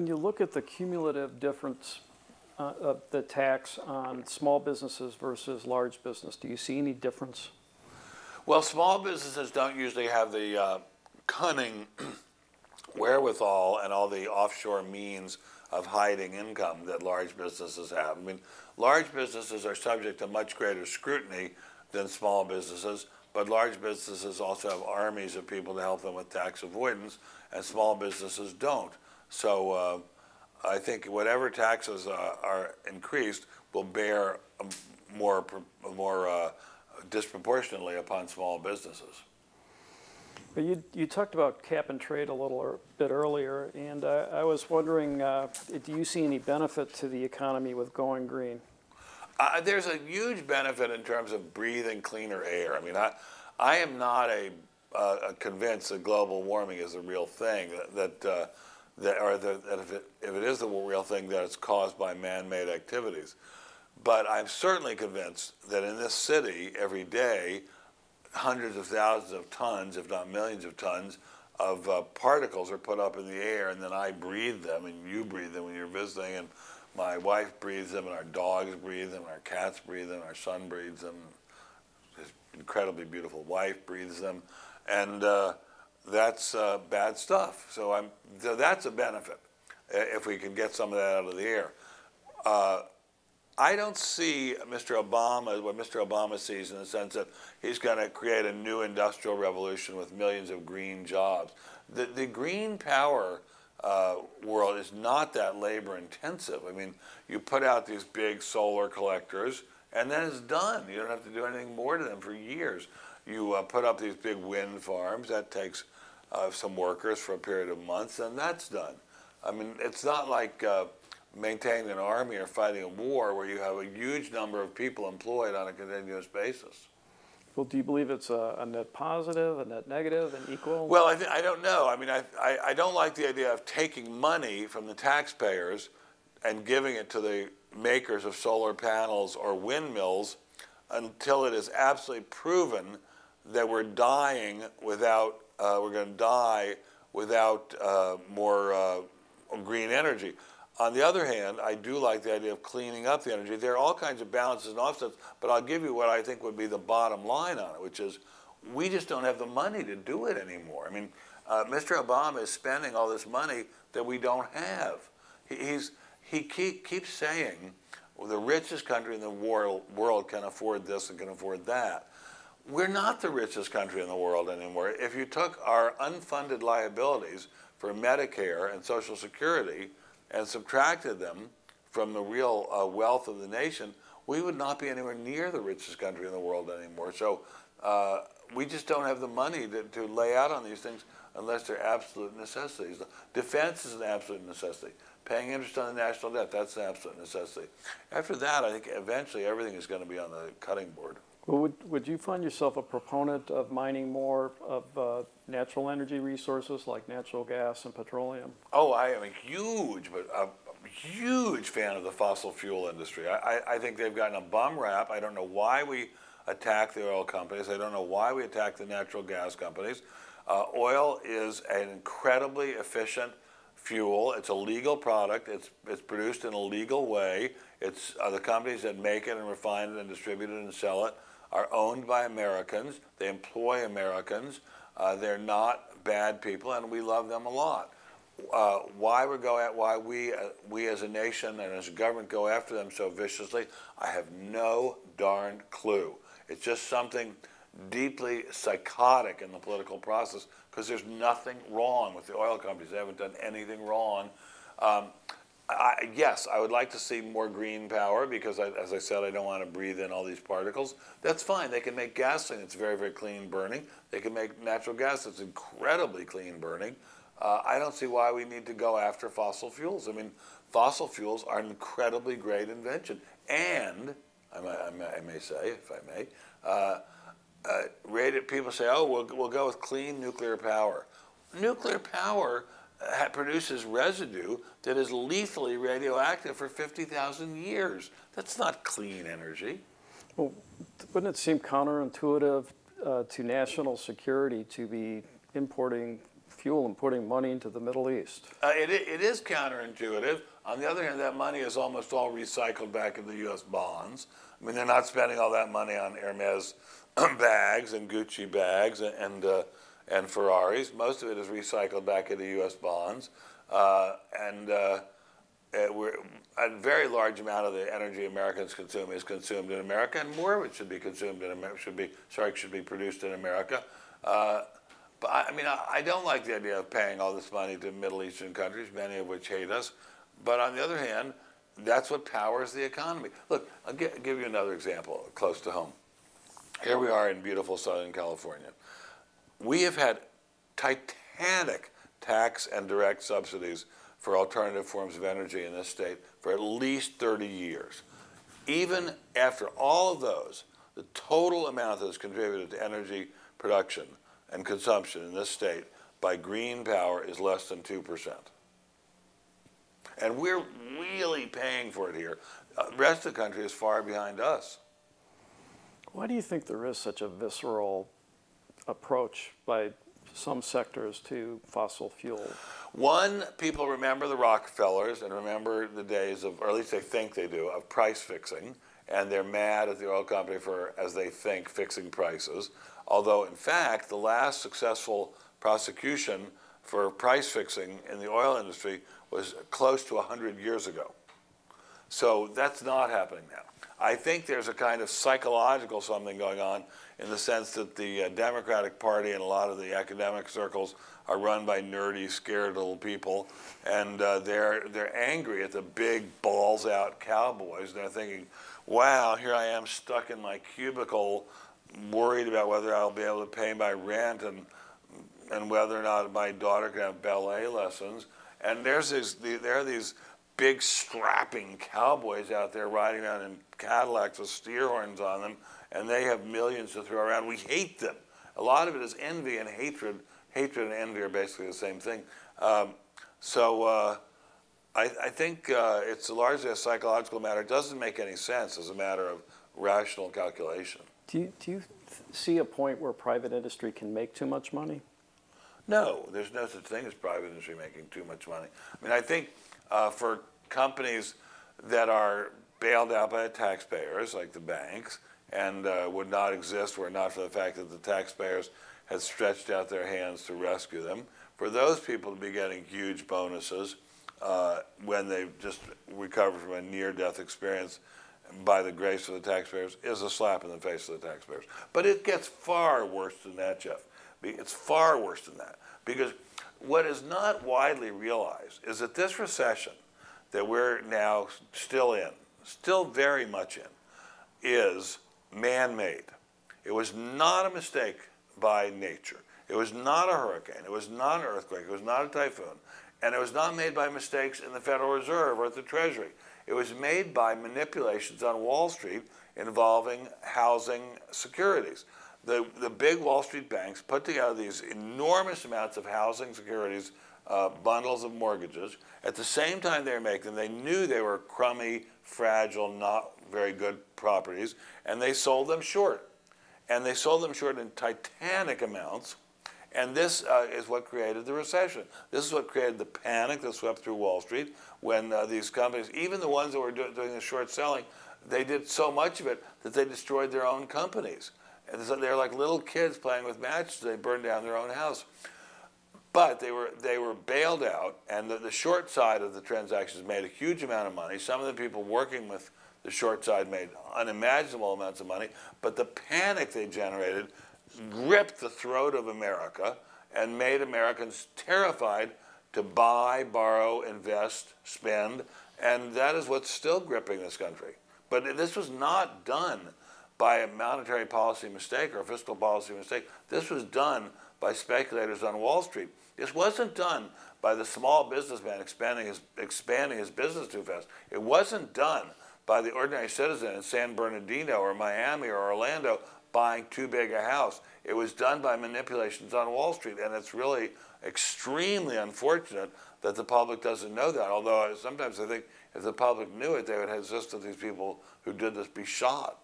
When you look at the cumulative difference of the tax on small businesses versus large business, do you see any difference? Well, small businesses don't usually have the cunning wherewithal and all the offshore means of hiding income that large businesses have. I mean, large businesses are subject to much greater scrutiny than small businesses, but large businesses also have armies of people to help them with tax avoidance, and small businesses don't. So I think whatever taxes are increased will bear more disproportionately upon small businesses. But you talked about cap and trade a little bit earlier, and I was wondering, do you see any benefit to the economy with going green? There's a huge benefit in terms of breathing cleaner air. I mean, I am not convinced that global warming is a real thing, that if it is the real thing, that it's caused by man-made activities. But I'm certainly convinced that in this city, every day, hundreds of thousands of tons, if not millions of tons, of particles are put up in the air, and then I breathe them, and you breathe them when you're visiting, and my wife breathes them, and our dogs breathe them, and our cats breathe them, and our son breathes them, his incredibly beautiful wife breathes them, and that's bad stuff. So that's a benefit if we can get some of that out of the air. I don't see what Mr. Obama sees, in the sense that he's going to create a new industrial revolution with millions of green jobs. The green power world is not that labor intensive. I mean, you put out these big solar collectors and then it's done. You don't have to do anything more to them for years. You put up these big wind farms. That takes some workers for a period of months, and that's done. I mean, it's not like maintaining an army or fighting a war where you have a huge number of people employed on a continuous basis. Well, do you believe it's a net positive, a net negative, and equal? Well, I don't know. I mean, I don't like the idea of taking money from the taxpayers and giving it to the makers of solar panels or windmills until it is absolutely proven that we're going to die without more green energy. On the other hand, I do like the idea of cleaning up the energy. There are all kinds of balances and offsets, but I'll give you what I think would be the bottom line on it, which is we just don't have the money to do it anymore. I mean, Mr. Obama is spending all this money that we don't have. He keeps saying, well, the richest country in the world can afford this and can afford that. We're not the richest country in the world anymore. If you took our unfunded liabilities for Medicare and Social Security and subtracted them from the real wealth of the nation, we would not be anywhere near the richest country in the world anymore. So we just don't have the money to lay out on these things unless they're absolute necessities. Defense is an absolute necessity. Paying interest on the national debt, that's an absolute necessity. After that, I think eventually everything is going to be on the cutting board. Well, would you find yourself a proponent of mining more of natural energy resources like natural gas and petroleum? Oh, I am a huge fan of the fossil fuel industry. I think they've gotten a bum rap. I don't know why we attack the oil companies. I don't know why we attack the natural gas companies. Oil is an incredibly efficient fuel. It's a legal product. It's produced in a legal way. It's the companies that make it and refine it and distribute it and sell it are owned by Americans. They employ Americans. They're not bad people, and we love them a lot. Why we as a nation and as a government go after them so viciously, I have no darn clue. It's just something deeply psychotic in the political process, because there's nothing wrong with the oil companies. They haven't done anything wrong. Yes, I would like to see more green power because, as I said, I don't want to breathe in all these particles. That's fine. They can make gasoline that's very, very clean burning. They can make natural gas that's incredibly clean burning. I don't see why we need to go after fossil fuels. I mean, fossil fuels are an incredibly great invention. And, I may say, if I may, people say, oh, we'll go with clean nuclear power. Nuclear power produces residue that is lethally radioactive for 50,000 years. That's not clean energy. Well, wouldn't it seem counterintuitive to national security to be importing fuel and putting money into the Middle East. It is counterintuitive. On the other hand, that money is almost all recycled back into U.S. bonds. I mean, they're not spending all that money on Hermes bags and Gucci bags and Ferraris. Most of it is recycled back into U.S. bonds. A very large amount of the energy Americans consume is consumed in America, and more of it should be consumed in America. Should be produced in America. But I mean, I don't like the idea of paying all this money to Middle Eastern countries, many of which hate us. But on the other hand, that's what powers the economy. Look, I'll give you another example close to home. Here we are in beautiful Southern California. We have had titanic tax and direct subsidies for alternative forms of energy in this state for at least 30 years. Even after all of those, the total amount that is contributed to energy production and consumption in this state by green power is less than 2%. And we're really paying for it here. The rest of the country is far behind us. Why do you think there is such a visceral approach by some sectors to fossil fuel? One, people remember the Rockefellers and remember the days of, or at least they think they do, of price fixing. And they're mad at the oil company for, as they think, fixing prices. Although, in fact, the last successful prosecution for price fixing in the oil industry was close to 100 years ago. So that's not happening now. I think there's a kind of psychological something going on in the sense that the Democratic Party and a lot of the academic circles are run by nerdy, scared little people, and they're angry at the big balls-out cowboys. They're thinking, wow, here I am stuck in my cubicle, worried about whether I'll be able to pay my rent and whether or not my daughter can have ballet lessons. And there are these big strapping cowboys out there riding around in Cadillacs with steer horns on them, and they have millions to throw around. We hate them. A lot of it is envy and hatred. Hatred and envy are basically the same thing. I think it's largely a psychological matter. It doesn't make any sense as a matter of rational calculation. Do you see a point where private industry can make too much money? No, there's no such thing as private industry making too much money. I mean, I think for companies that are bailed out by the taxpayers, like the banks, and would not exist were it not for the fact that the taxpayers had stretched out their hands to rescue them, for those people to be getting huge bonuses when they've just recovered from a near-death experience by the grace of the taxpayers is a slap in the face of the taxpayers. But it gets far worse than that, Jeff. It's far worse than that. Because what is not widely realized is that this recession that we're now still in, still very much in, is man-made. It was not a mistake by nature. It was not a hurricane. It was not an earthquake. It was not a typhoon. And it was not made by mistakes in the Federal Reserve or at the Treasury. It was made by manipulations on Wall Street involving housing securities. The big Wall Street banks put together these enormous amounts of housing securities, bundles of mortgages. At the same time they were making them, they knew they were crummy, fragile, not very good properties, and they sold them short. And they sold them short in titanic amounts. And this is what created the recession. This is what created the panic that swept through Wall Street when these companies, even the ones that were doing the short selling, they did so much of it that they destroyed their own companies. And so they're like little kids playing with matches. They burned down their own house. But they were bailed out, and the short side of the transactions made a huge amount of money. Some of the people working with the short side made unimaginable amounts of money, but the panic they generated gripped the throat of America and made Americans terrified to buy, borrow, invest, spend, and that is what's still gripping this country. But this was not done by a monetary policy mistake or a fiscal policy mistake. This was done by speculators on Wall Street. This wasn't done by the small businessman expanding his business too fast. It wasn't done by the ordinary citizen in San Bernardino or Miami or Orlando buying too big a house. It was done by manipulations on Wall Street, and it's really extremely unfortunate that the public doesn't know that, although sometimes I think if the public knew it, they would insist that these people who did this be shot.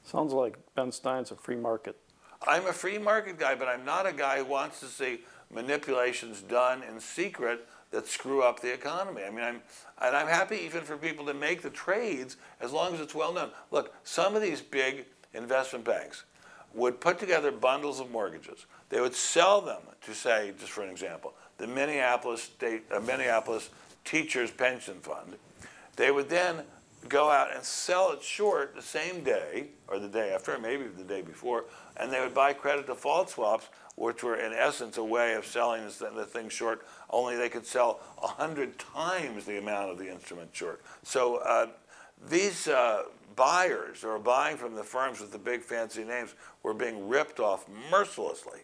Sounds like Ben Stein's a free market. I'm a free market guy, but I'm not a guy who wants to see manipulations done in secret that screw up the economy. I mean, I'm happy even for people to make the trades as long as it's well known. Look, some of these big investment banks would put together bundles of mortgages. They would sell them to, say, just for an example, the Minneapolis Teachers Pension Fund. They would then go out and sell it short the same day or the day after, or maybe the day before, and they would buy credit default swaps, which were in essence a way of selling the thing short, only they could sell 100 times the amount of the instrument short. So these buyers who are buying from the firms with the big fancy names were being ripped off mercilessly.